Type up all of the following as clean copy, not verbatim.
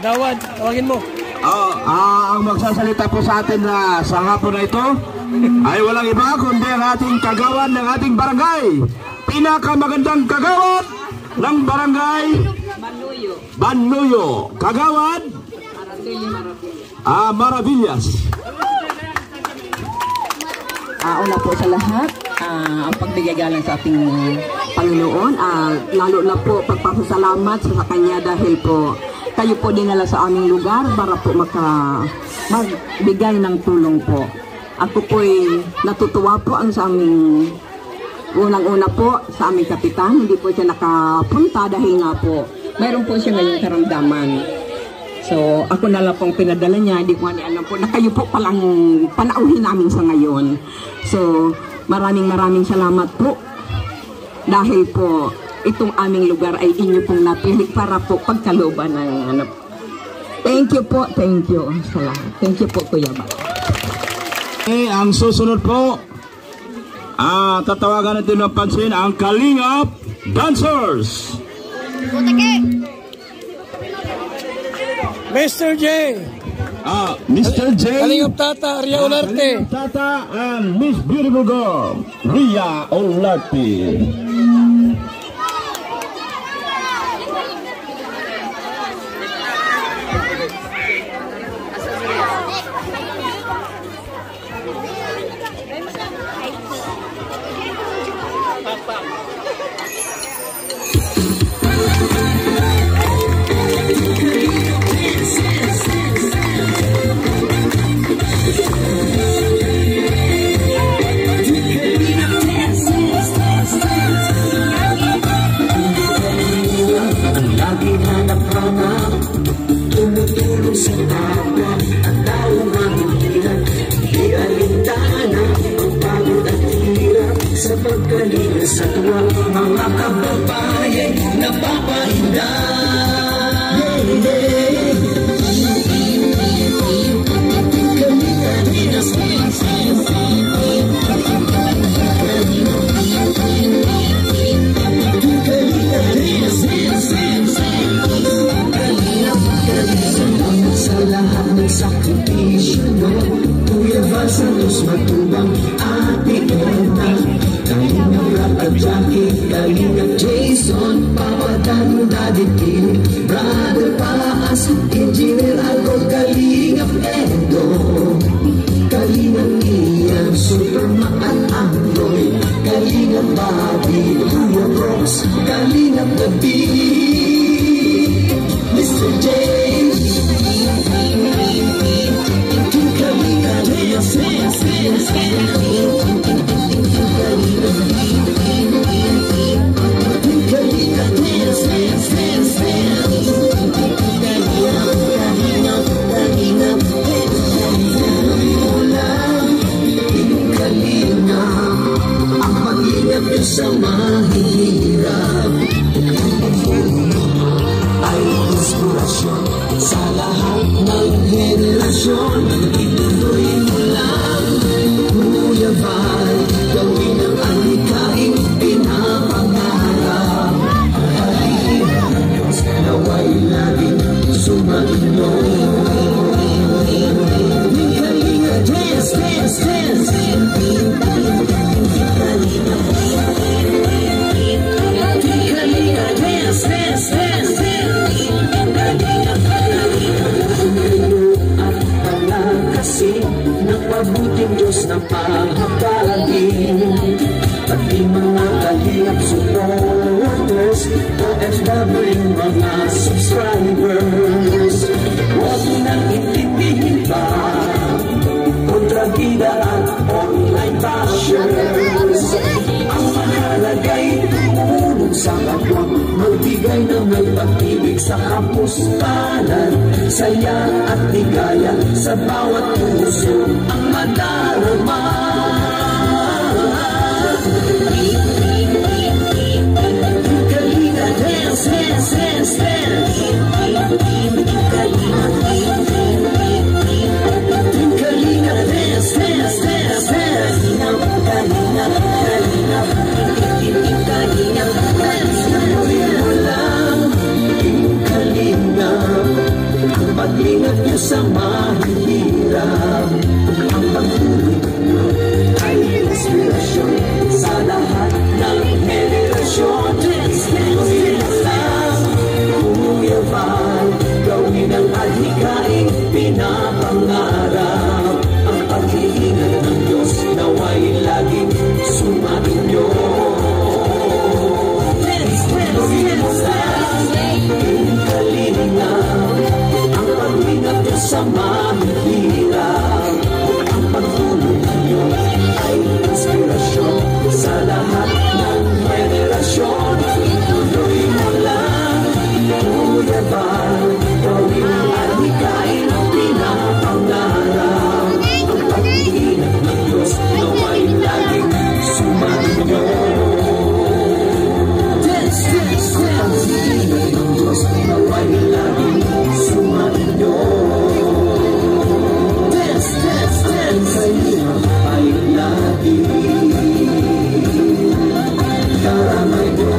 Kagawad, tawagin mo. Ang magsasalita po sa atin na sa hapon na ito ay walang iba kundi ang ating kagawad ng ating barangay. Pinakamagandang kagawad ng barangay Banuyo. Kagawad Maravillas. Una po sa lahat, ang pagbigay galang sa ating Panginoon, lalo na po pagpapasalamat sa Kanya dahil po kayo po dinala sa aming lugar para po magbigay ng tulong po. Ako po'y natutuwa po ang sa aming unang-una po sa aming kapitan. Hindi po siya nakapunta dahil nga po mayroon po siya ngayong karamdaman. So ako na lang pong pinadala niya. Hindi ko alam po na kayo po palang panauhin namin sa ngayon. So maraming salamat po dahil po itong aming lugar ay inyo pong napili para po pagkalooban ng ano. Thank you po, thank you. Salamat. Thank you po, Kuya Ba. Ang susunod po, tatawagan natin ng pansin ang Kalingap Dancers. Mr. J. Mr. J. Kalingap Tata, Ria Olarte. Kalingap Tata and Miss Beautiful Girl, Ria Olarte. Sa pagkalinga sa tuwa, mga kababayan napapahinda. Sa lahat ng sakripisyo mo, Kuya Val Santos matubang ate Erna, Kalingap Rap at Jackie, Kalingap Jason, Papa Dan, Daddy Kim, Brother Paas, Engineer Alco, Kalingap Edo, Kalingap Ian, Superma at Android, Kalingap Bobby, Kuya Bros, Kalingap Gabi, Mr. J. Sa mahirap ay inspirasyon sa lahat ng henerasyon. Ituloy mo lang, Kuya Val, gawin ang alikaing pinapangarap. Halina ng Diyos, nawa'y laging sumaino. Halina, dance, dance, dance. Mabuting Diyos na pahabagin, pati mga kalingap supporters, OFW mga subscribers. Huwag nang intindihin pa kontrabida at online bashers. Ang mahalagay tumulong sa kapwa, magbigay ng may pag-ibig sa kapustanan, saya at ligaya sa bawat puso ang madarama. Kalina, dance, dance, dance, dance. Kalina, dance, dance, dance, dance. Kalina, Kalina, Kalina, dance. Kalina, Kalina. sa mahihirap. Ang pagtulong nyo ay inspirasyon sa lahat ng henerasyon. Gawin lang, Kuya Val, gawin ang adhikaing pinapangarap. Ang pag-iingat ng Diyos nawa'y laging sumainyo. Gawin mo lang, kalingang ang pag-ingat nyo sa mahihirap. Ang pagtulong nyo ay inspirasyon sa lahat ng henerasyon. Tuloy mo lang, Kuya Val, gawin ang adhikain ang pinapangarap. Ang pag-iingat ng Diyos nawa'y laging sumainyo. Ang pag-iingat ng Diyos nawa'y laging sumainyo. Ang kahirap ay laging karamay mo.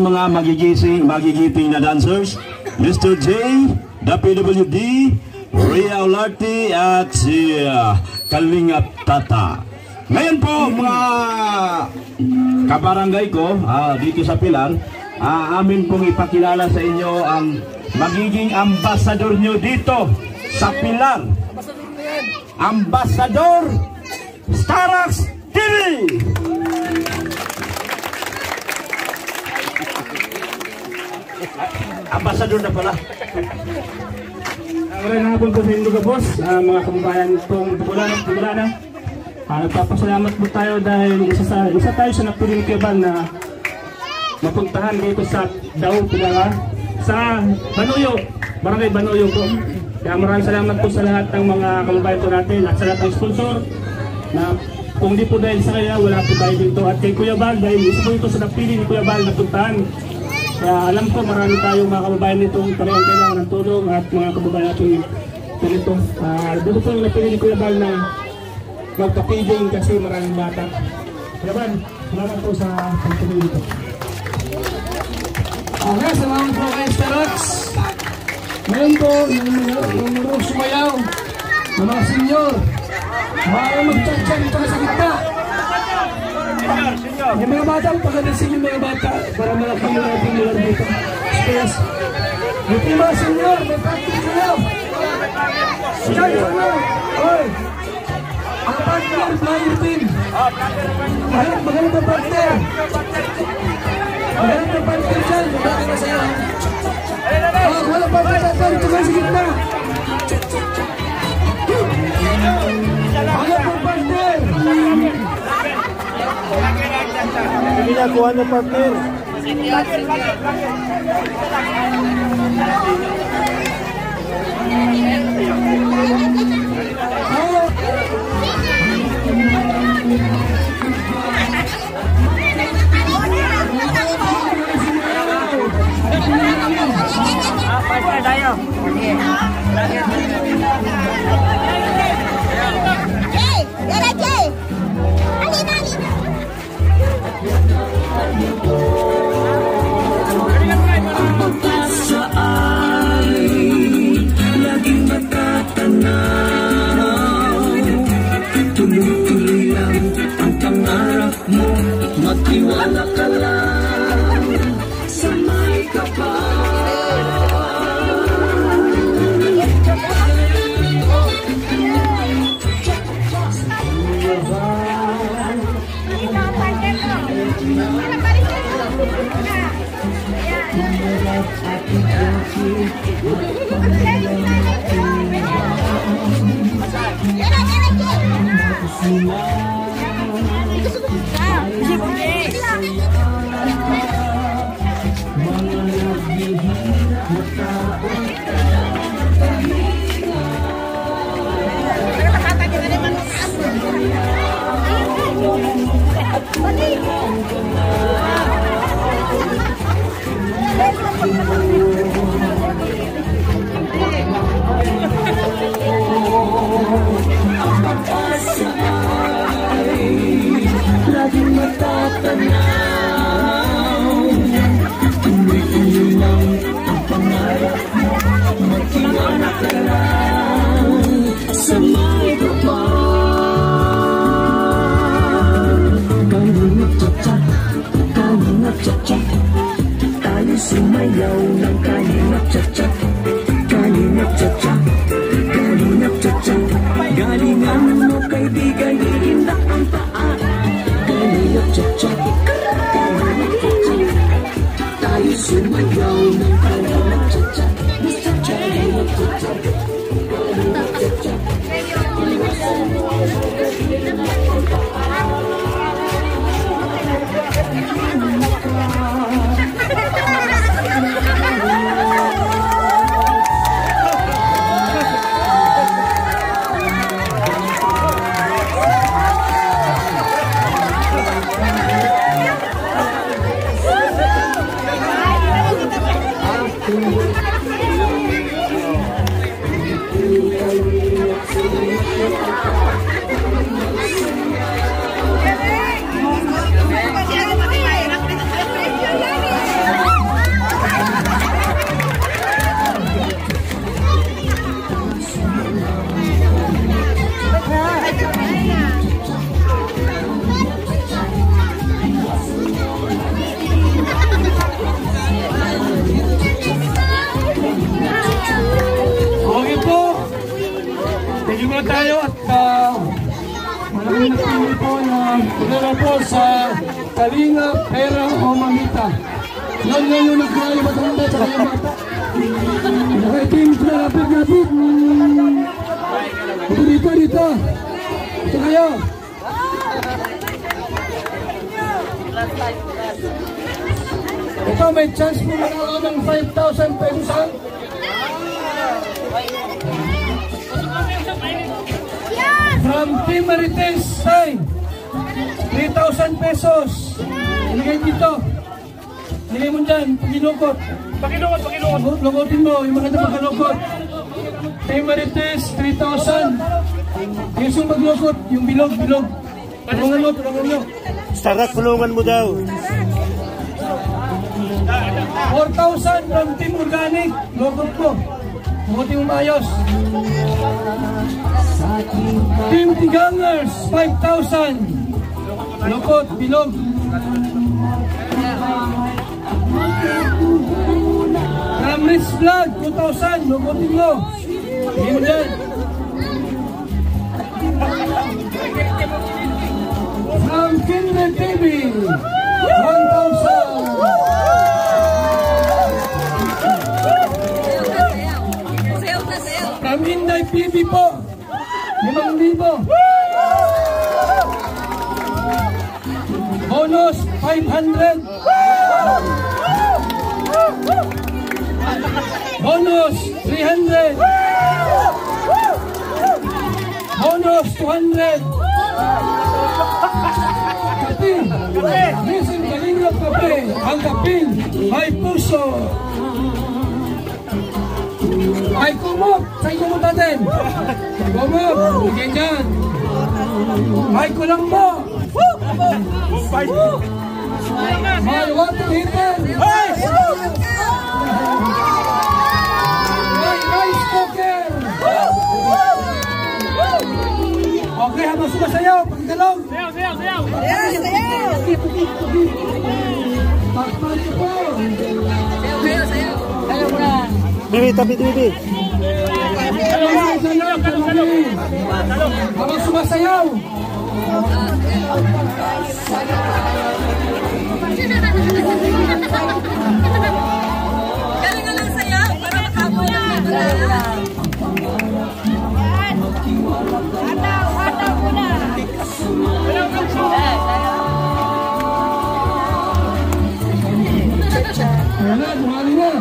Mga magigiting na dancers, Mr. J, the PWD, Ria Olarte at si Kalingap Tata. Ngayon po mga kabarangay ko dito sa Pilar, amin pong ipakilala sa inyo ang magiging ambasador nyo dito sa Pilar. Ambasador Starax TV! Ambasador na pala. Magandang hapon po sa inyo ka boss, mga kababayan itong Tubulana. Nagpapasalamat po tayo dahil isa tayo sa napiling Kuya na mapuntahan dito sa Dao, Pilar, sa Banoyo, Barangay Banoyo po. Kaya maraming salamat po sa lahat ng mga kababayan po natin at sa lahat ng sponsor na kung di po dahil sa kaya wala po tayo dito. At kay Kuya Val, dahil isa po ito sa napili ni Kuya Val na puntahan. Kaya alam ko marami tayong mga kababayan nitong talagang kailangan ng tulong at mga kababayan natin dito. Dito po yung napili ni Kuya Val na magpa-feeding kasi maraming bata. Kuya Val, salamat po sa pagtuloy dito. Okay, salamat po kay Starax. Ngayon po, yung sumayaw, ng mga senior, mga mag-chat-chat dito sa gitna. Yung mga bata, pagkadasin yung mga bata para malaki yung ating lugar dito. Space. Yung mga senior, may practice kayo. Chat kayo. Oy! Ang partner, player team. Magaling ang partner. Magaling ang partner dyan. Magaling na sa'yo. Wala pa partner. Ito kayo sa gitna. Magaling ang partner. Hindi na kuha ng partner. Magtiwala ka lang sa may kapal. Laging matatanaw, tumiilang ang pangarap mo, magtiwala ka lang sa may kapal. Kalingap tsak-tsak, kalingap tsak-tsak, tayo sumayaw ng kalingap tsak-tsak, kalingap tsak-tsak, kalingap tsak-tsak. Galingan mo kaibigan, iindak ang paa. Kalingap tsak-tsak, kalingap tsak-tsak, tayo sumayaw ng kalingap tsak-tsak, kalingap tsak-tsak, kalingap tsak-tsak. Tayo at maraming nagpili po na pagdala po sa Kalingap Pera o Mamita. Yan yung nagkaya matanda sa kaya mata. Nakaitim sila lapit-lapit. Dito. Ito kayo. Ito may chance po manalo ng 5,000 pesos. From Team Marites, 3,000 pesos. Ilagay dito. Ilagay mo dyan, paginukot. Pakilukot. Lukotin mo, yung maganda pagalukot. Team Marites, 3,000. Yung maglukot, yung bilog. Tulungan mo. Sarat, tulungan mo daw. 4,000 from Team Organic. Lukot mo. Lukotin mo maayos. Team Tigangers, 5,000. Lukot, bilog. Ramis Vlog, 2,000. Lukotin mo. Hindi mo dyan. From Kindred TV, 1,000. From Inday PB po, 5,000. Bonus 500. Bonus 300. Bonus 200. Kape, Rizim Kalingap Kape. Ang kaping may puso. Ay kumot, sa'yo kumot natin. Kumot, bigyan dyan. Ay kulang mo. May water heater. May rice cooker. Okay, habang sumasayaw, pagkalong. Sayaw. Takpan ko po. Sayaw mo na. Bibi. Habang sumasayaw. Galing lang sayaw. Wala, dumali na.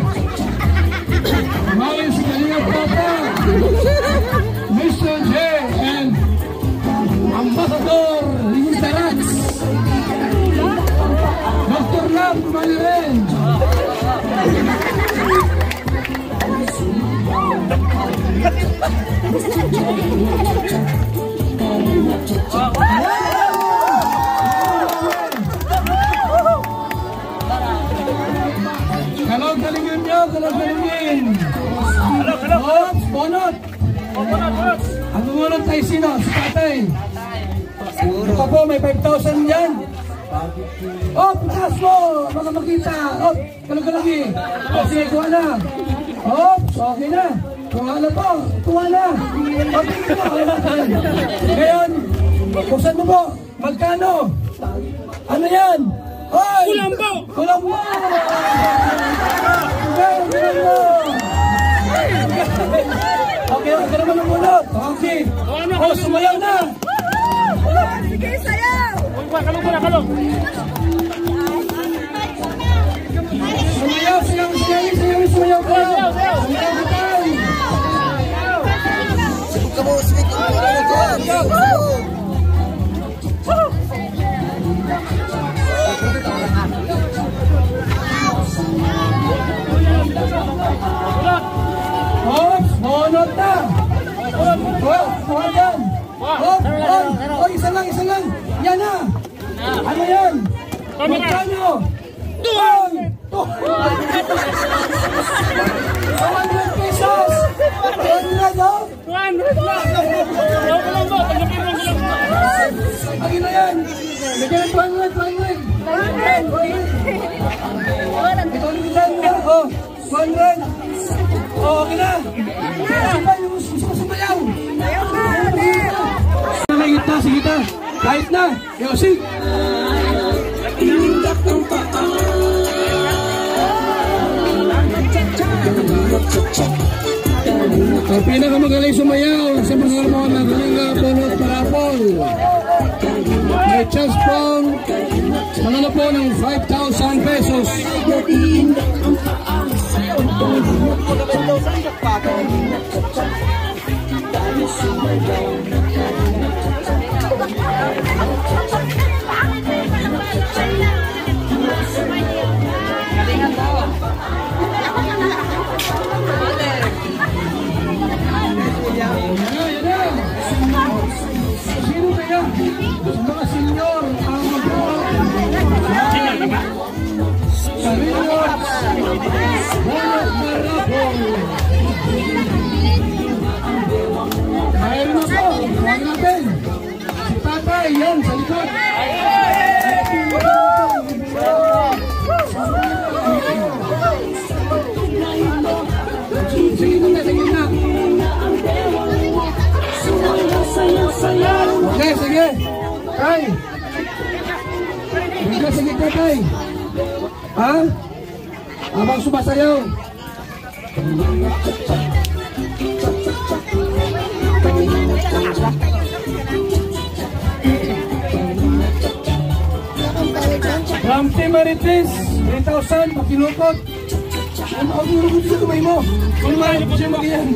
Dumali si Kalingap Papa, Mr. J and Ambassador Lintaras. Dr. Lam, dumali rin. Kalau kalingin nyo, kalau kalingin. Ops, bonot. Ang bumunot tayo sino? Si tatay. Ito po, may 5,000 yan. Oh, putas mo! Baka makita. Oh, kalong-kalungi. Oh, sige, kuha na. Ops, okay na. Kuha na po. Kuha na. Okay po. Ngayon, buksan mo po. Magkano? Ano yan? Oy! Kulang po! Kulang po! Kulang mo! Okay, okay naman ang bunot. Okay. Oh, sumayaw na! Sige, sayaw! Kalong. Sumayaw, sumayaw ka! Sumayaw ka tayo! Ops, bonot na! Kuha yan! Oh, isa lang! Yan na! Ano yan? Magkano? 200 pesos! 200 oh! 200 lang! Kulang po! Agin na yan! Bigyan ng 200! Ito ulit yan na! Oh, 200! Oh, okay na! Sumayaw! Sige kita! Kahit na! Yosik! Ang pinakamagaling sumayaw sa mga magaling na bunot parapol. May chance pong manalo po ng 5,000 pesos. Sino kaya? Sa mga senyor ang sa rewards bunot parapol. Mayroon na po, huwag natin. Si tatay, yan, sa likod. Sige na. Sige. Tay. Sige, tatay. Ha? Abang sumasayaw. Ramti Marites, 3,000, pakilukot. Ano ang nilukot sa kamay mo? Kung mahal po siya mag-iyan.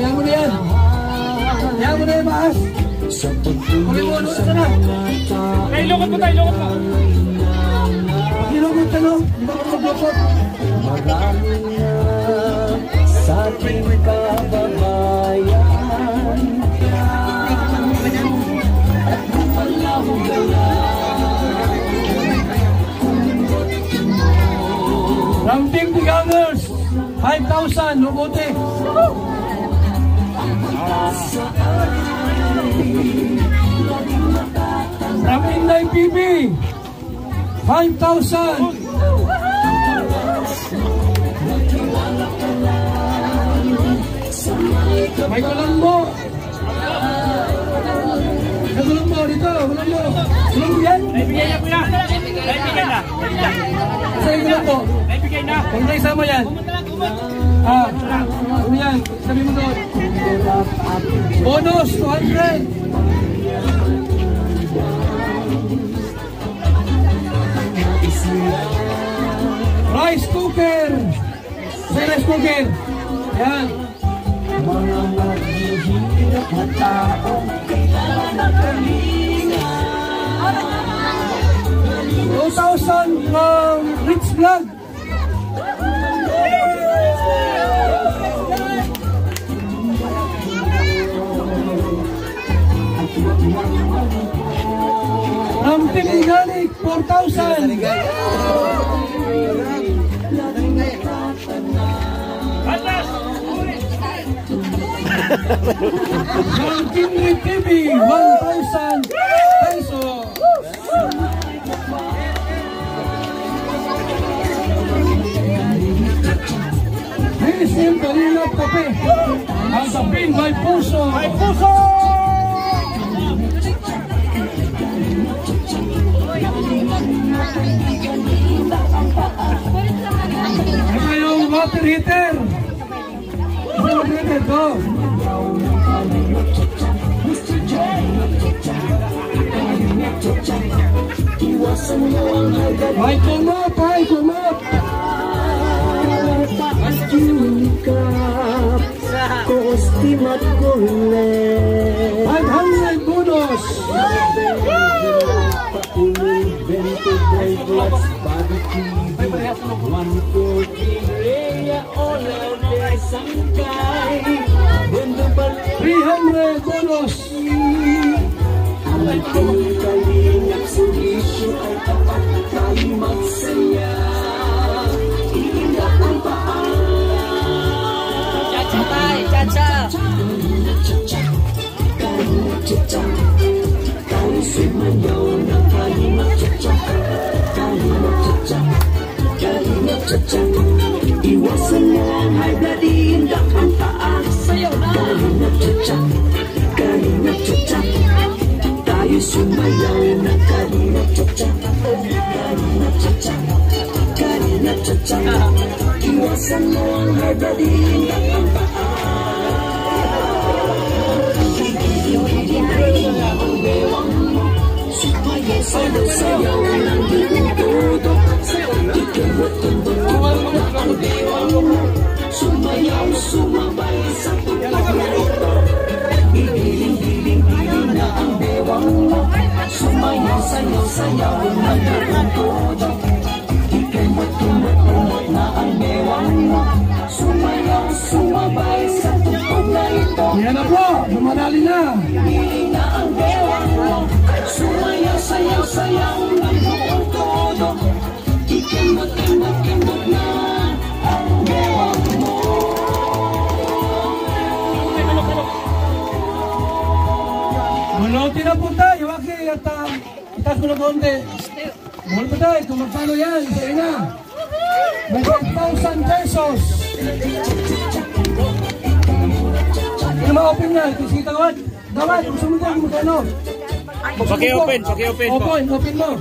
Yan mo na yan. Yan mo na yan, Maas. Kuli mo, ano ka na? Ilukot mo tayo, ilukot mo. Pakilukot ka, no? Di ba ka maglukot? Marami na sa ating kababayan. Ramping Tigangers, 5,000, lubuti. Ramping Day PB, 5,000. May Colombo. May Colombo dito, Colombo. Colombo yan? Naibigay na po yan. Naibigay na. Sa'yo Colombo. Naibigay na. Kung naisama yan. Ano yan? Sabi mo doon. Bonus, 200. Rice cooker. Sa rice cooker. Yan. Mga maghihirap na taong kailangan ng kalinga. 2,000 from Rich Vlog. From Team Organic, 4,000. From Team Red TV, 1,000 pesos. Sim Kalinga Kape. Ang sapin may puso. May puso! Ito yung water heater. Water heater to. May kumot, may kumot. Kostimat kule 500 bonus. $300 bonus. Ang kalingap sulisyo ay tapat tayo magsaya. Iingat ang paan. Chacha! Tayo sumayaw ng kalingap chacha. Kalingap chacha. Kalingap chacha. Iwasan mo ang high blood, iindak ang taas. Kalingap chacha. Kalingap chacha. Tayo sumayaw ng kalingap chacha. Kalingap chacha. Kalingap chacha. Iwasan mo ang high blood, iindak ang taas. Ang bewang mo, sayaw ng dinudodo. Ikimot-tundot na ang bewang mo, sumayaw, sumabay sa tupag na ito. Igiling-giling-giling na ang bewang mo, sumayaw, sayaw ng dinudodo. Ikimot-tundot na ang bewang mo, sumayaw, sumabay sa tupag na ito. Yan na po, lumadali na. Giling na ang bewang mo, sumayaw, sayaw ng buong todo. Ikimot-kimot na ang bewang mo. Bunutin na po tayo, okay, at itaas ko na konti. Bunutin po tayo, kung magkano yan, sa'yo na. May 5,000 pesos. Ano ma-open na? Sige, tawad. Tawad, gusto mo dyan, magkano? Paki-open. Open mo.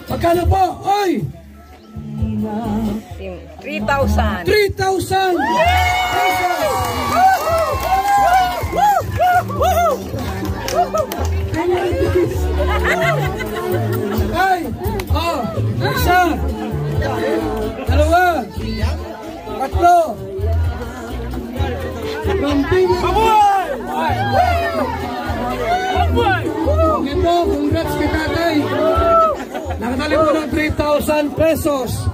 Magkano po? Oy! 3,000. 3,000 pesos! Ay! Oh! Isa! Dalawa! Tatlo! Ramping! Okay po, congrats kay tatay! Nakatali po ng 3,000 pesos!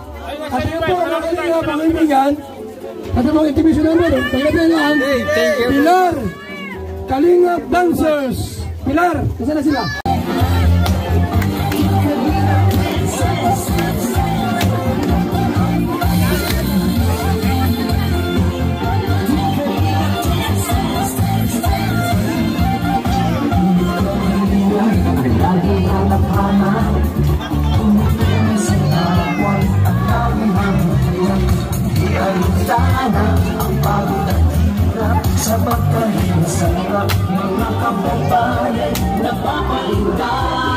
At yun po, nakatali po ang kaibigan. At ang mga intimation namin, tanggapin lang. Pilar! Kalingap Dancers! Pilar, nasa na sila? Sa pagkahin sa hirap ng nakababayan na papalindan.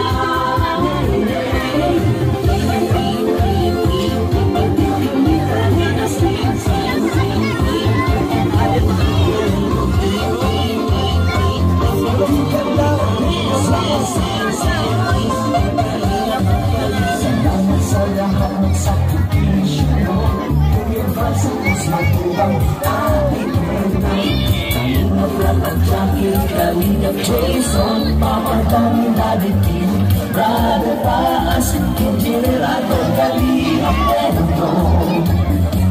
Jackie, Kalina, Jason, Papa Dan, Daddy Kim, Brother Paas, Kinjirato, Kalina, Pedro,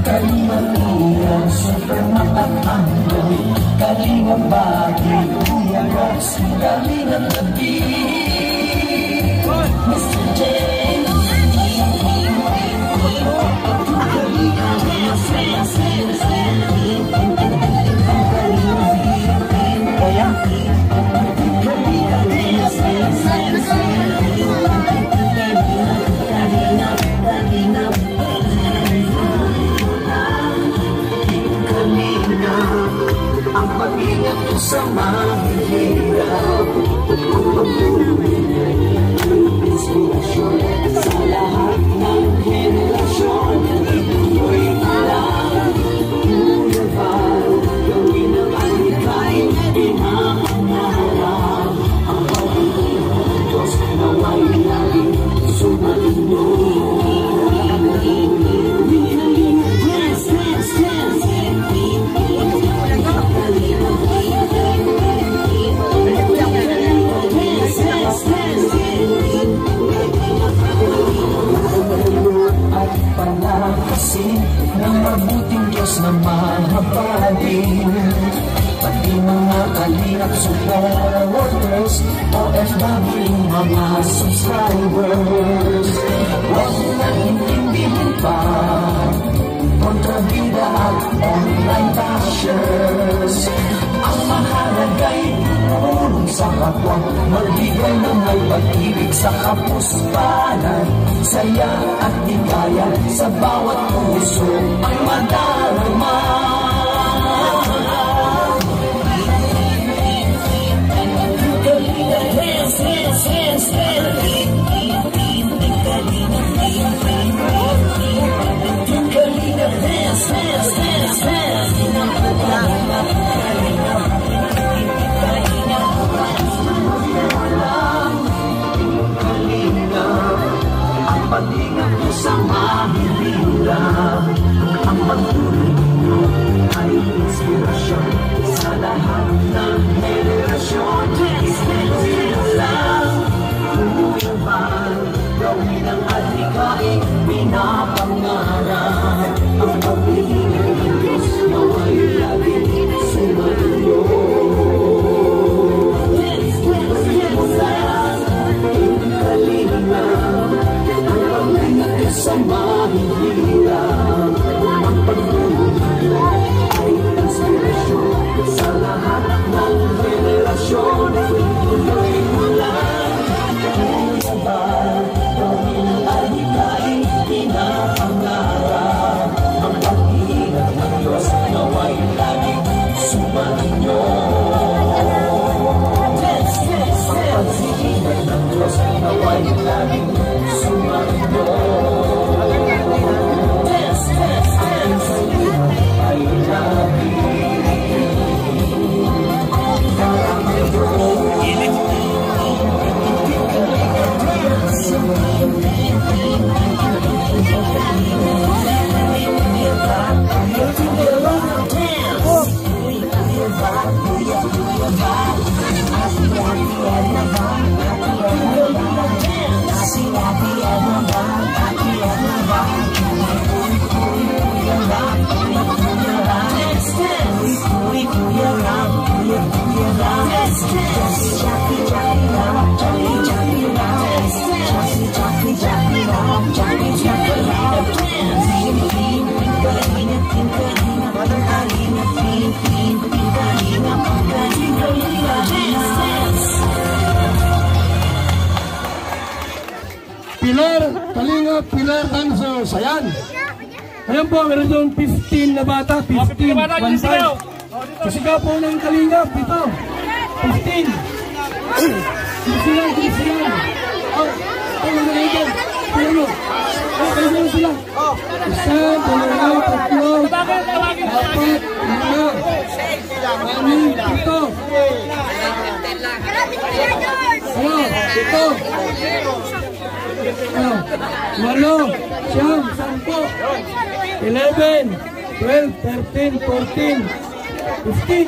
Kalina Mia, Super Makatandoy, Kalina Bagi, Kuya Rox, Kalina Gabi, Mr. J. Ang pag-ingat ko sa mahihirap, inspirasyon sa lahat ng henerasyon. Ituloy ko lang, Boulevard, gawin ang alikay, pinapangarap. Ang pag-ibig ng Diyos na may laging sumalinyo. At palakasin ng mabuting Diyos na mahabagin, pati mga kalingap supporters, OFW mga subscribers. Huwag na intindihin pa kontrabida at online bashers. Ang mahalagay tulong sa kapwa, magbigay ng may pag-ibig sa kapuspanan, saya at ligaya sa bawat puso ang madarama. Ang pag-ingat mo sa mahihirap, ang pagtuloy mo ay inspirasyon sa lahat ng henerasyon. Ituloy mo lang, Boulevard, gawin ang adhikain, pinapangarap. Ang pag-ibig ng Diyos na may laging sumalinyo. Ituloy mo lang, Kalina, ang pag-ingat ko sa mahihirap, ang pagtulong ay inspirasyon sa lahat ng henerasyon. Ituloy mo lang, Boulevard, gawin ang adhikain, pinapangarap. Ang pag-ingat ng Diyos na may laging sumalinyo. Ang pag-ingat ng Diyos na may laging sumalinyo. Ay Pilar, Kalinga, Pilar Dancers. Ayan. Ayan po, meron doon 15 na bata. 15. 1-5. Kasigaw po ng Kalinga. Ito. 15. Sila. Oh, mga ito. Tingnan mo. Oh, kayo sila. Isa, dalawa, tatlo, apat, 5, 6, 7. Ito. 8, 9, 10, 11, 12, 13, 14, 15.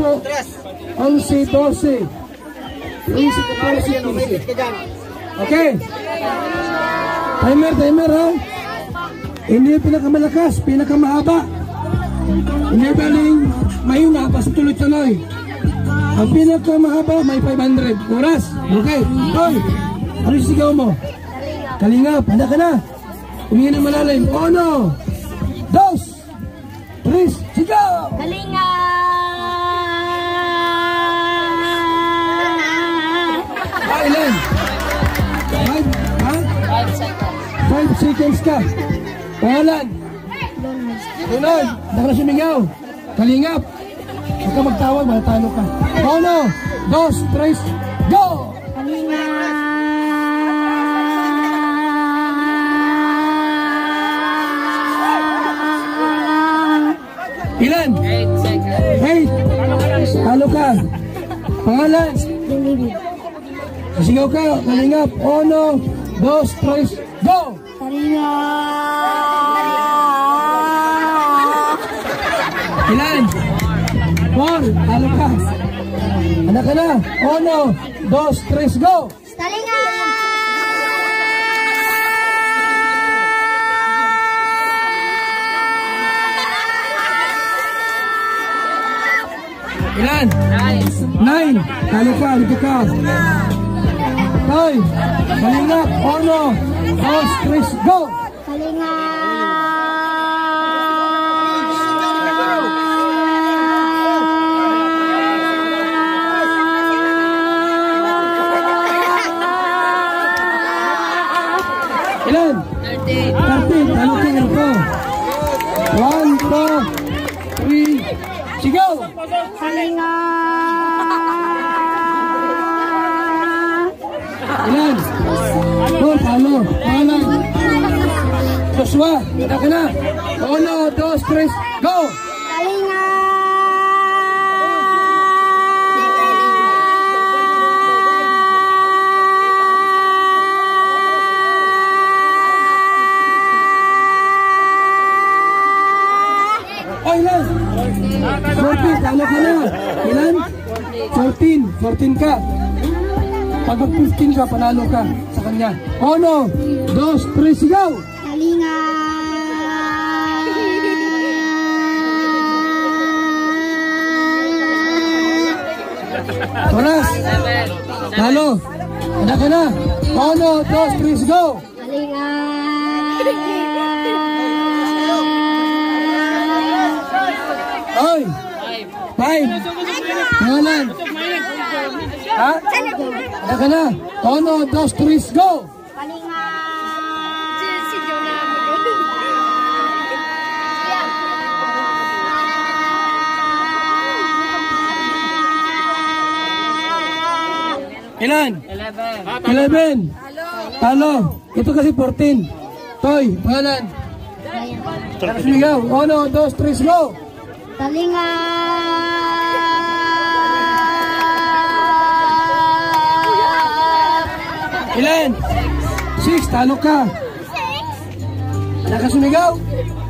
po. 11, 12, 13, 14, 15. Okay. Timer ha. Hindi yung pinakamalakas, pinakamahaba. Hindi baling mahina, basta tuloy-tuloy. Ang pinakamahaba may 500. Oras. Okay. Hoy. Ano yung sigaw mo? Kalingap. Handa ka na. Humingi ng malalim. 1, 2, 3, sigaw! Ilan? 5 seconds ka. Pangalan? Lunod. Baka na sumigaw. Kalingap. Huwag ka magtawag, matatalo ka. 1, 2, 3, go! Ilan? 8. Talo ka. Pangalan? Sigaw ka, kalingap. 1, 2, 3, go! Ilan? 4. Talo ka. Anak ka na. 1, 2, 3, go! Ilan? 9. Talo ka, dito ka. Hoy, kalingap. 1, 2, 3, go! Ilan? 13. Talo ka, dito ka. 1, 2, 3, sigaw! Ilan? 4. Talo. Pangalan? Joshua. Handa ka na. 1, 2, 3, go! Oh, ilan? 14. Talo ka na. Ilan? 14. 14 ka. Pag 15 ka, panalo ka sa kanya. 1, 2, 3, sigaw! Oras! Talo! Handa ka na! 1, 2, 3, go! Oy! 5! Pangalan! Ha? Handa ka na! 1, 2, 3, go! Ilan? 11. Talo. Ito kasi 14. Toy, pangalan? Sigaw. 1, 2, 3, go! Ilan? 6. Talo ka. Nakasumigaw?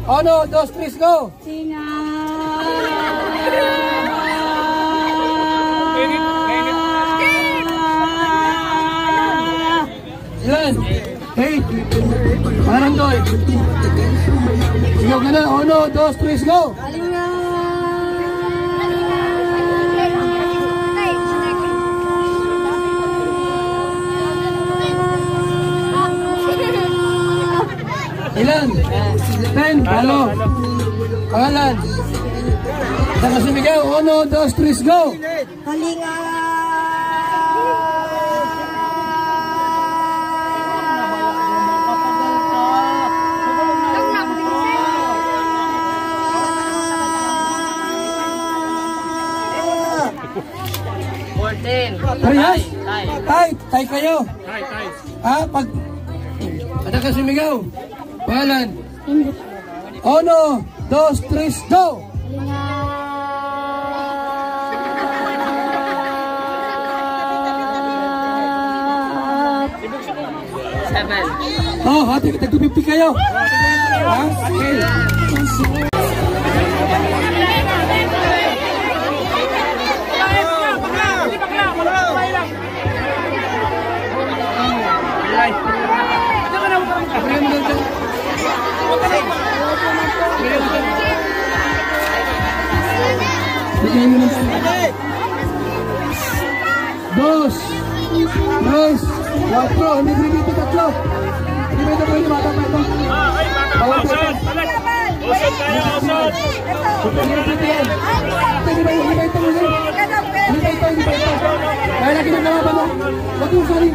1, 2, 3, go! Ilan? 8. Parang doy. Sigaw ka na. 1, 2, 3, go! Ilan? 10. Talo. Pangalan? Nakasumigaw. 1, 2, 3, go! Parehas? Tay kayo. Ha? Pag... Ada ka sumigaw. Pangalan. 1, 2, 3, go! Oh, hati kita 250 kayo. Ha? Okay. Dos, tres, cuatro, hindi dito tatlo. Hindi ba ito po yung bata pa ito? Usod kayo, usod. Hindi ba ito mo yun? Hindi ba ito? Kaya lagi na nalaban mo. Huwag yung sorry.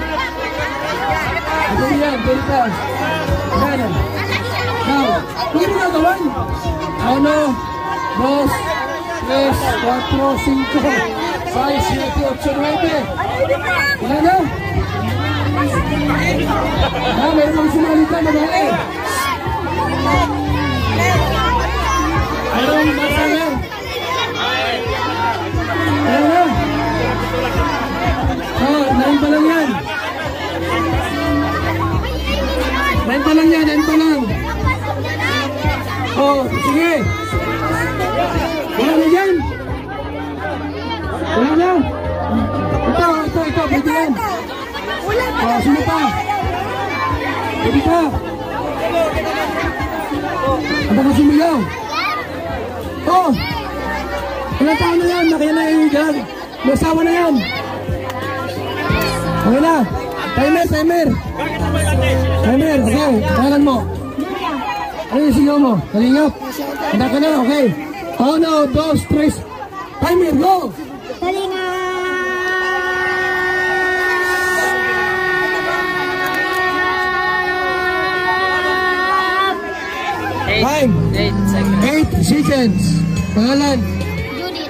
Ito yan, dito. Gana. Now, hindi mo nagawan. 1, 2, 3, 4, 5, 6, 7, 8, 9. Wala na? Meron lang sumalita, madali. Meron masalan. Meron na. 9 pa lang yan. 9 pa lang yan, 9 pa lang. Sige. Wala na yan. Wala na. Ito, pwede yan. Sino pa? Pwede pa. Ano ka sumigaw? Ilang taon na yan, nakaya na yung dyan. May asawa na yan. Okay na. Timer. Okay. Pangalan mo. Ano yung sigaw mo? Kalingap. Handa ka na, okay. 1, 2, 3. Timer, go! Kalingap! 8 seconds. Pangalan? Judith.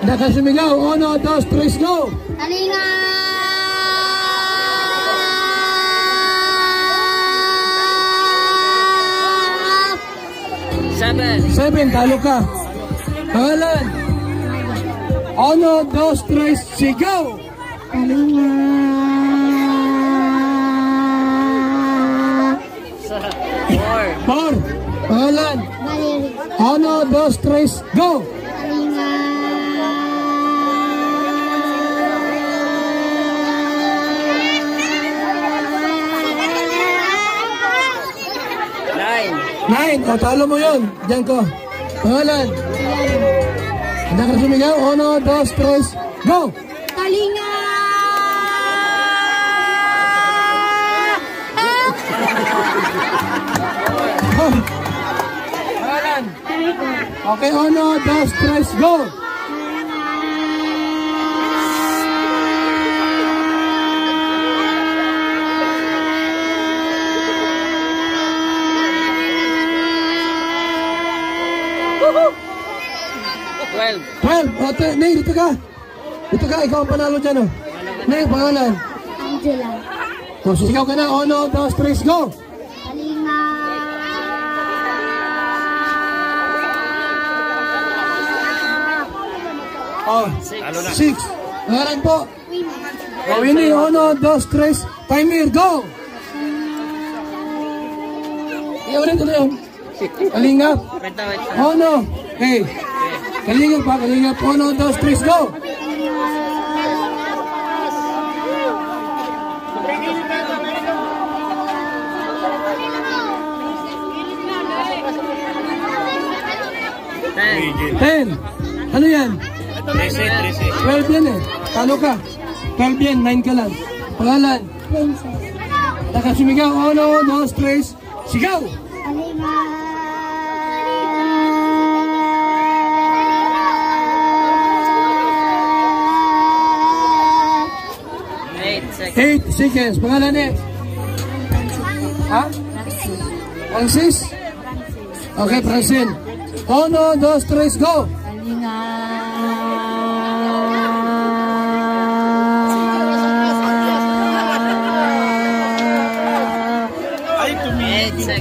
Handa ka sumigaw. 1, 2, 3, go! Kalingap! 7, talo ka. Pangalan? 1, 2, 3, sigaw! Kalingap! 4. Pangalan? 1, 2, 3, go! Kalingap! 9. Talo mo yun. Diyan ko. Pangalan? Handa ka sumigaw. 1, 2, 3, go! Kalingap! Pangalan? Okay, 1, 2, 3, go! Nay, dito ka. Ikaw ang panalo dyan, Nay, pangalan? Angela. Sigaw ka na. 1, 2, 3, go! Kalingap! 6. Pangalan po? Winnie. 1, 2, 3, timer, go! Ulit yun. Kalingap. Okay. Kalingap pa, Kalingap. 1, 2, 3, go! Ten. Ano yan? 12 yan Talo ka. 12 yan, 9 ka lang. Pangalan? Nakasumigaw. 1, 2, 3, sigaw! Kalingap! 8 seconds. Pangalan eh? Ha? Francis? Okay, Francine. 1, 2, 3, go! Kalingap!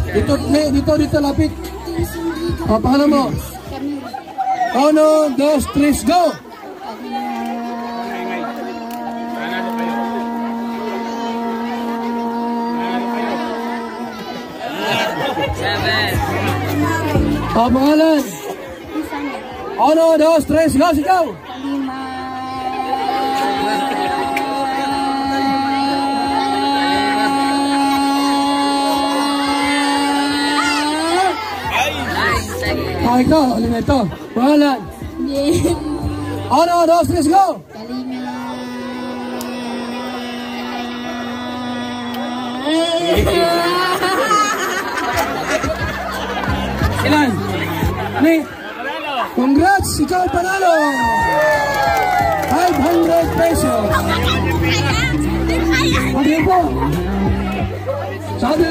Dito, lapit. O, pangalan mo? Uno, dos, tres, go! O, pangalan? Uno, dos, tres, go! Sigaw! Ikaw, alin na ito? Pangalan? Uno, dos, tres, go! Ilan? Congrats! Ikaw panalo! 500 pesos! Okay po! Sabi!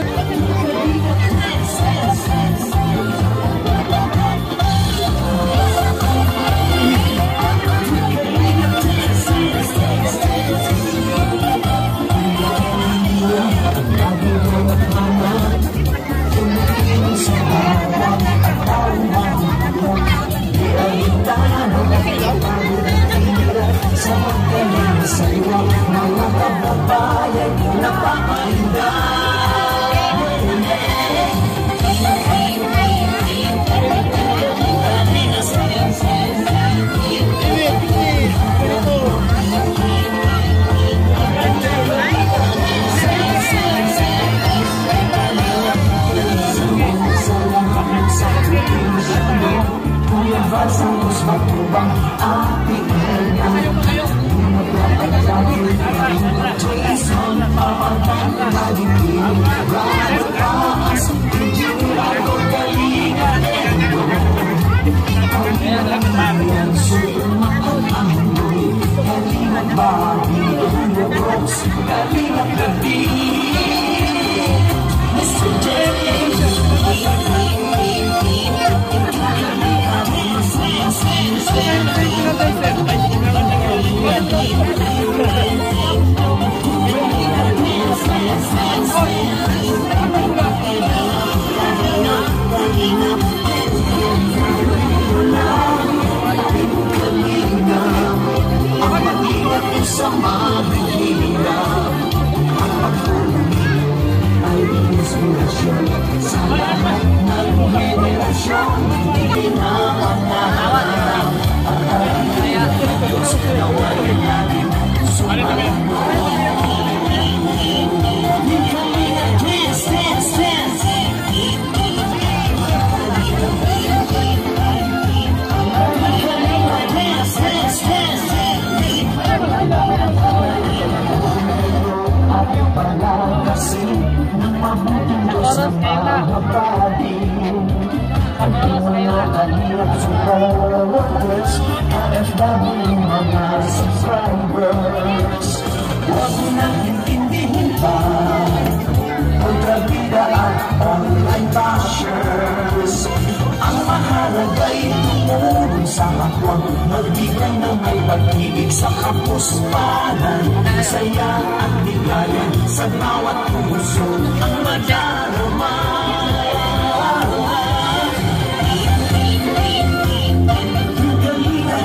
Magbigay ng may pag-ibig sa kapuspanan, saya at ligaya sa bawat puso ang madarama.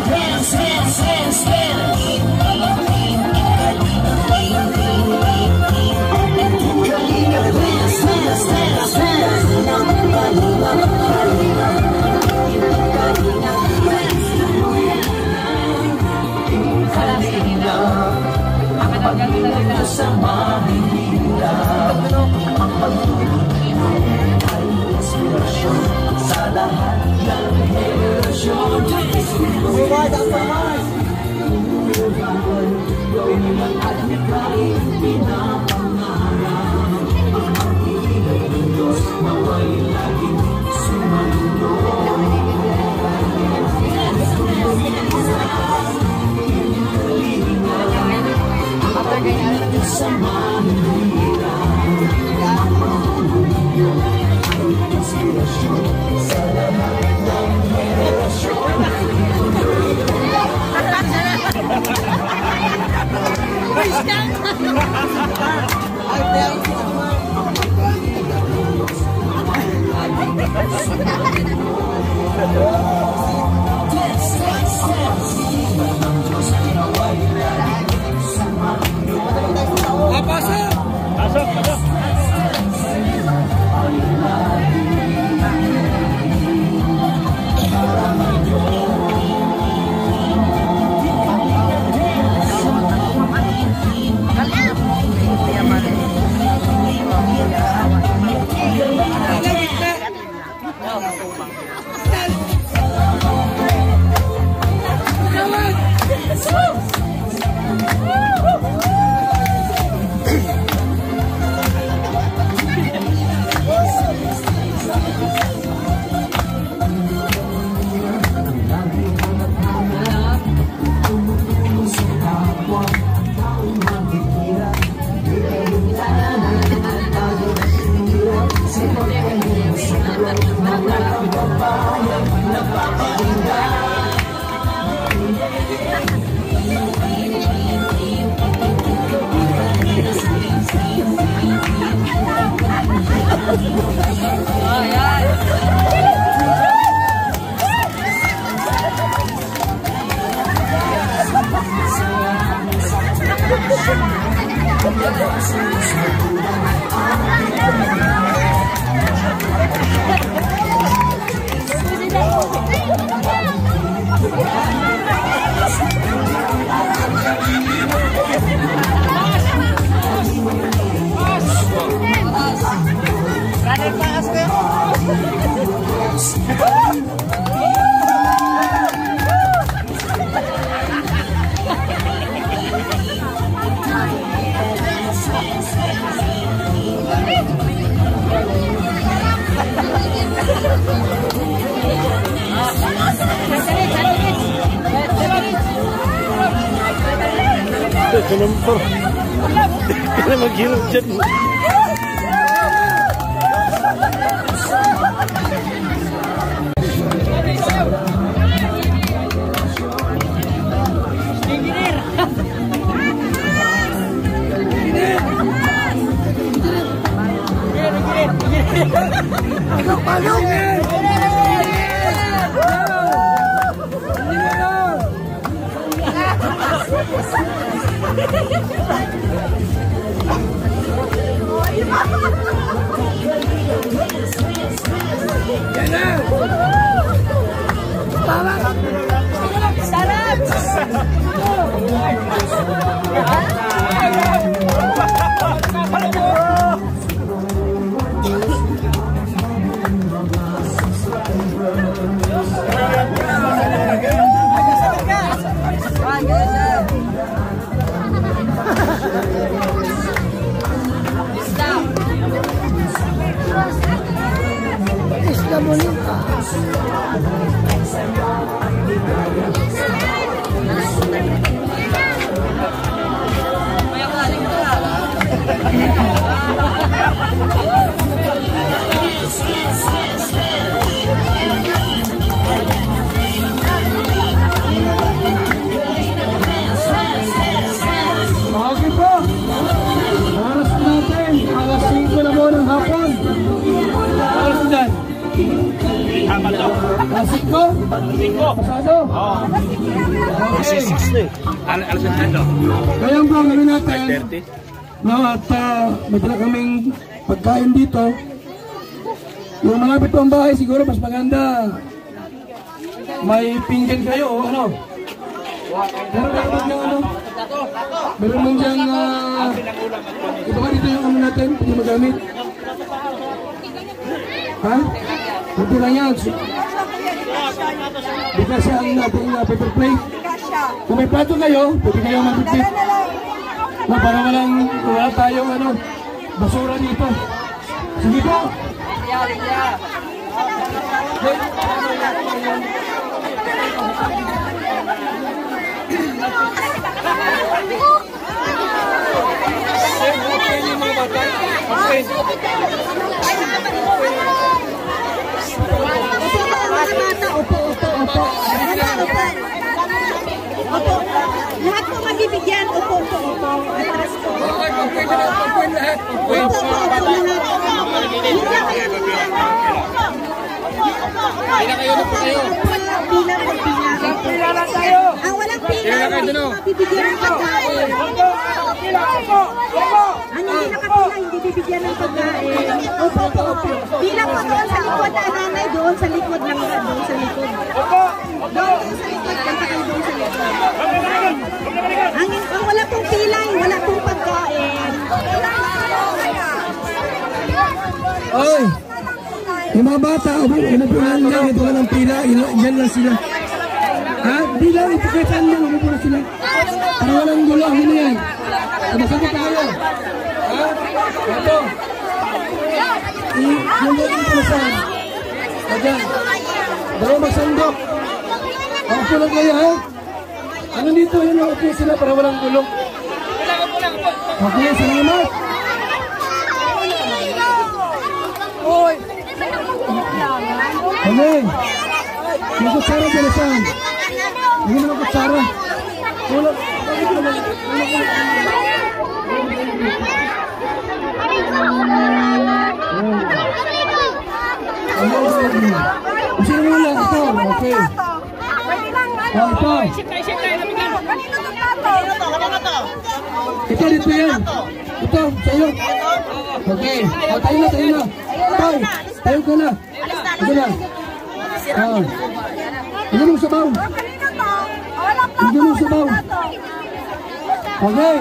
Dance, dance, dance, dance. Sa mahihila ang pagtutulong ay inspirasyon sa lahat ng henerasyon. Gawin at hikay pinapangarap ang pag-ibig ng Diyos naway laging sumalunod. Sa manila ang pagtulong ay inspirasyon sa lahat ng henerasyon. Ay, Kelompok. Kena maghilap dyan. Kaya po gawin natin no, at madala kaming pagkain dito. Yung malapit po ang bahay siguro mas maganda may pinggan kayo o ano. Meron man dyan ito ba dito yung ano natin pwede magamit, ha? Ito lang yan. Dito siya ang ating paper plate. Kung may plato kayo, pwede kayo mag-tip na para wala tayong ano, basura dito. Sige po. Opo. Lahat po magbibigyan. Opo. Atras po. Pila lang tayo. Ang walang pila, bibigyan ng pagkain. Ang hindi nakapila, hindi bibigyan ng pagkain. Opo. Pila po doon sa likod na nanay, doon sa likod lang, doon sa likod. Doon sa likod, kanta kayo doon sa likod. Ang wala pong pila, wala pong pagkain. Oy! Yung mga bata, umupunan lang, ito lang ang pila, yan lang sila. Ha? Di lang, ipakitaan lang, umupunan sila. Para walang gulo, ano yan? Masagot na kayo. Ha? Ito. Yung mga ipulasan. Ayan. Dalawa magsandok. Ako lang kayo, ha? Ano dito, yun, upo sila para walang gulo. Okay, salamat. Oy! Amen. Yung kutsara dyan saan? Hindi naman kutsara. Wala. Sino mo lang? Ito. Okay. Ito. Ito dito yan. Ito, sa'yo. Okay. O, tayo na. Tay, tayo ka na. Sige na. Hindi mo sabaw. Okay.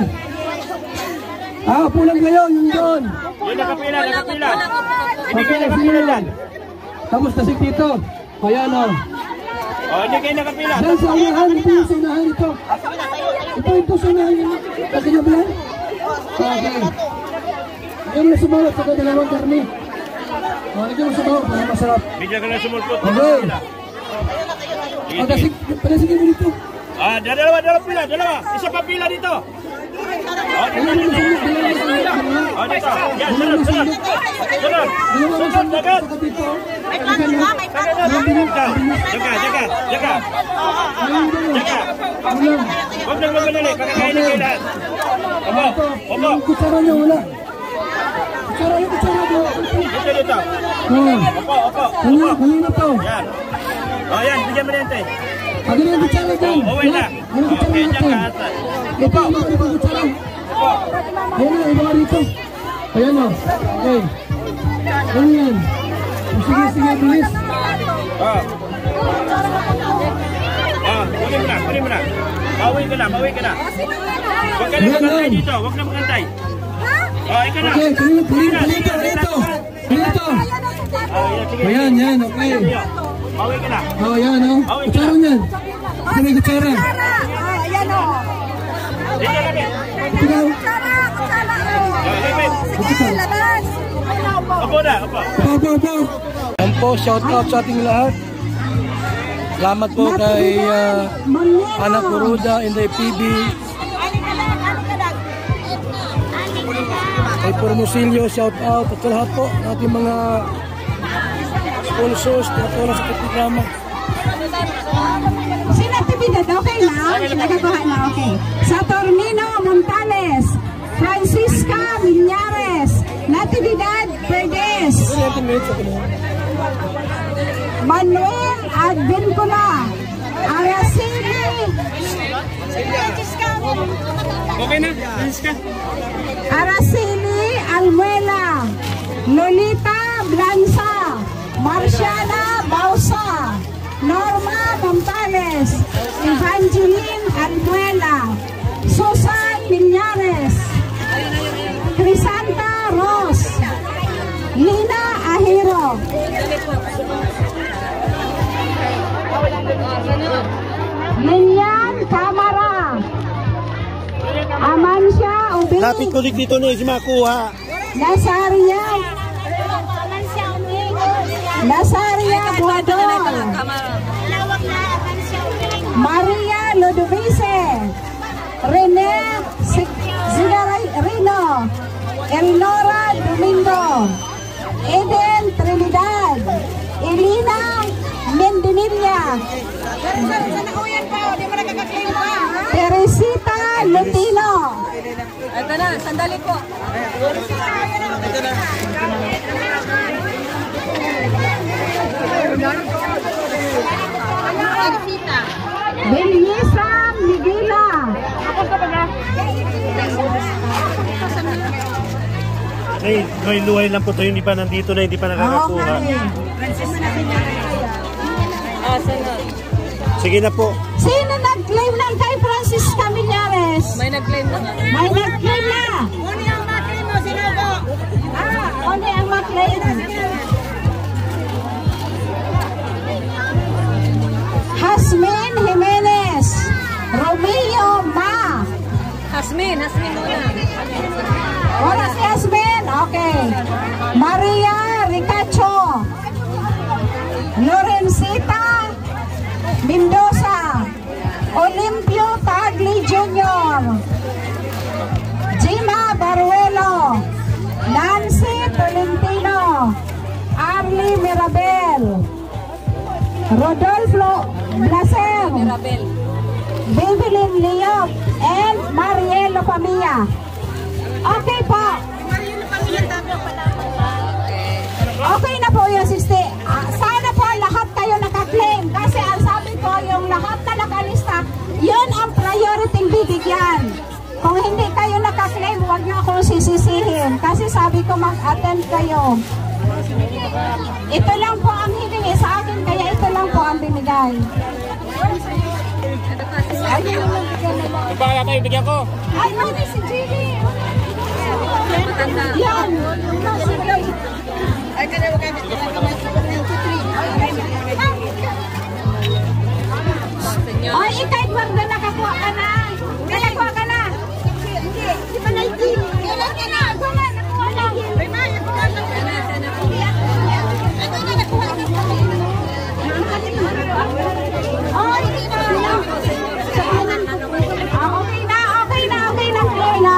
Pulang kayo, yung doon. Yung nakapila. Okay, sige yan. Tapos nasik dito. Ayan o. Hindi kayo nakapila. Dahil sa unahan, ito yung sa unahan ito. Ito sa unahan. Kasi nyo ba yan? Okay. Yung nasumulot sa dalawang karni. Ito yung sumulot, para masarap. Bigyan ka na sumulpot. Okay. Palasigin mo dito. Dalawa pila. Isa pa pila dito. Dito. Yan, sunod. Dagat. Jaga. Huwag nang magmadali, pakakainin kayo lahat. Opo. Kutsara niya wala. Kutsara doon. Dito. Opo. Kanina to. Yan. Yan, bigyan mo na yan, tay. Pagin yung kutsara doon. Okay na. Okay, dyan ka atas. Ito, yung kutsara. Ayan na, iba ka rito. Ayan o. Okay. Ayan. Sige, bilis. Kunin mo na. Bawi ka na. Huwag ka na magantay dito. Huwag na magantay. Ika na. Okay, dito. Ayan, okay. Bawi ka na. Ayan o. Kutsara niyan. Ito may kutsara. Ayan o. Dito kami. Ikaw. Opo na. Opo. Ayan po, shout out sa ating lahat. Salamat po kay Ana Kuruda, Inday PB, kay Pormosilio, shout out at sa lahat po ating mga sponsors na tulong sa programa. Sinatibidad, okay lang? Nagagawa na, okay. Saturnino Montales, Francisca Millares, Natividad Verdes, Manuel Advincula, Araceli, Okay na, Francisca. Araceli Almuela, Lolita Blanza, Marciana Bausa, Norma Montales, Evangeline Almuela, Susan Millares, Crisanta Ros, Lina Ahiro, Lilian Camara, Amancia Ubi, Lapit ko dito no, si makuha. Nazaria Buador, Maria Ludovice, Rene Rino, Elnora Domingo, Eden Trinidad, Elina Mendinilla, Teresita Lutino. Ito na, sandali po. Belisa Miguela. May luhay lang po ito, hindi pa nandito na, hindi pa nakakakuha. Sige na po. Sino nag-claim ng kay Francisca Millares? May nag-claim na. May nag-claim na. Only ang ma-claim mo, sino po? Only ang ma-claim. Hasmin Jimenez, Romeo Ma. Hasmin muna. Wala si Hasmin, okay. Maria Ricacho, Lorencita Mendoza, Olimpio Tagli Jr., Gina Baruelo, Nancy Tolentino, Arlie Mirabel, Rodolfo Blaser, Bebelin Leop, and Marielo Pamilla. Okay po. Okay na po yung 60. Sana po lahat kayo naka-claim kasi ang sabi ko yung lahat na nakalista, yun ang priority bibigyan. Kung hindi kayo naka-claim, huwag niyo akong sisisi. sabi ko mag-attend kayo. Ito lang po ang hiningi sa akin, kaya ito lang po ang binigay. Baka kayo, bigyan ko. Ay, mami, si Jimmy. Yan. Ay, kaya mo kayo. Ay, ikaw, Edward, nakakuha ka na. Nakakuha ka na. Hindi, si Manayjin. Kailan ka na? Wala, nakuha na. May maya, kuha na. Ito na, nakuha na. Oh, hindi na. Okay na.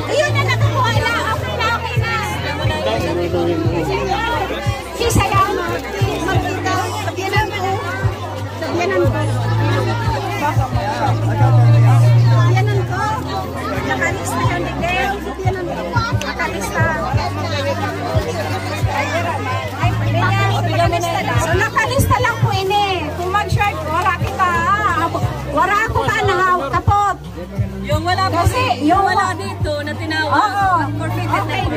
Ayun na, nakakuha na. Okay na. Isa lang. Sabyanan ko. Nakalista yun, Miguel. Nakalista. So, nakalista lang po ini. Kung mag-short, wala kita. Wala ako ka na kapot. Yung wala po, yung wala dito na tinawag. Oo. Okay,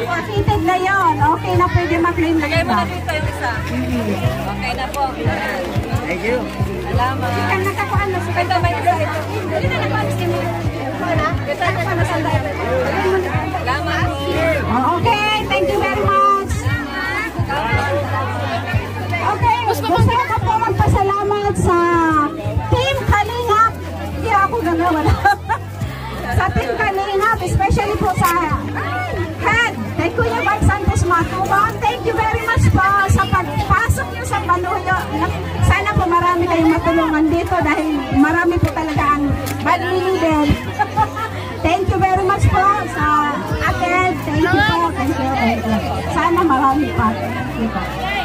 forfeited na yun. Okay na, pwede mag-claim na Lagay mo iba. na dito yung isa. Okay na po. Thank you. Salamat. Ikaw nakakuha na sa kanya. Hindi na napansin mo. Nakakuha na sa kanya. Salamat po. Okay, thank you very much. Okay, gusto ko po magpasalamat sa Team Kalingap. Hindi ako gagawa na. Sa Team Kalingap, especially po sa head, kay Kuya Bart Santos Matubang. Thank you very much po sa pagpasok niyo sa Banuyo. Sana po marami kayong matulungan dito dahil marami po talaga ang bad leader. Thank you very much po sa atin. Thank you po. Thank you. Sana marami pa. Thank you po.